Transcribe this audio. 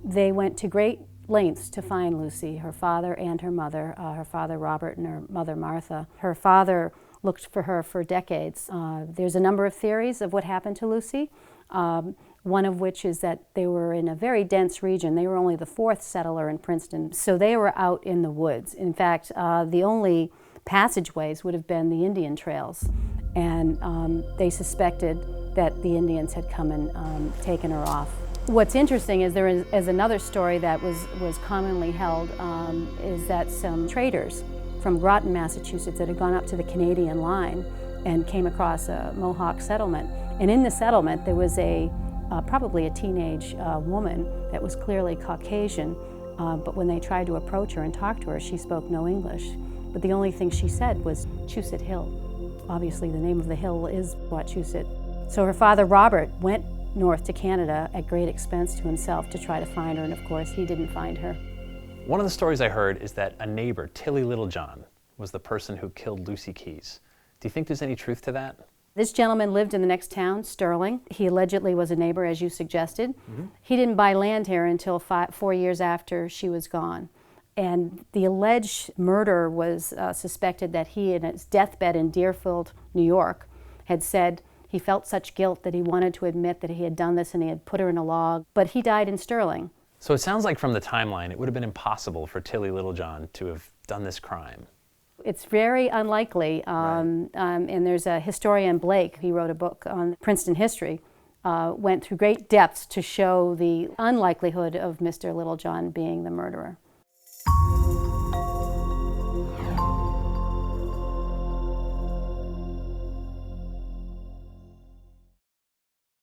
They went to great lengths to find Lucy, her father and her mother, her father Robert and her mother Martha. Her father looked for her for decades. There's a number of theories of what happened to Lucy, one of which is that they were in a very dense region. They were only the fourth settler in Princeton, so they were out in the woods. In fact, the only passageways would have been the Indian trails, and they suspected that the Indians had come and taken her off. What's interesting is there is another story that was commonly held, is that some traders from Groton, Massachusetts, that had gone up to the Canadian line and came across a Mohawk settlement. And in the settlement there was probably a teenage woman that was clearly Caucasian, but when they tried to approach her and talk to her, she spoke no English. But the only thing she said was Wachusett Hill. Obviously the name of the hill is Wachusett. So her father Robert went north to Canada at great expense to himself to try to find her, and of course he didn't find her. One of the stories I heard is that a neighbor, Tilly Littlejohn, was the person who killed Lucy Keyes. Do you think there's any truth to that? This gentleman lived in the next town, Sterling. He allegedly was a neighbor, as you suggested. He didn't buy land here until 4 years after she was gone. And the alleged murder was suspected that he, in his deathbed in Deerfield, New York, had said he felt such guilt that he wanted to admit that he had done this and he had put her in a log, but he died in Sterling. So it sounds like from the timeline, it would have been impossible for Tilly Littlejohn to have done this crime. It's very unlikely, and there's a historian, Blake, he wrote a book on Princeton history, went through great depths to show the unlikelihood of Mr. Littlejohn being the murderer.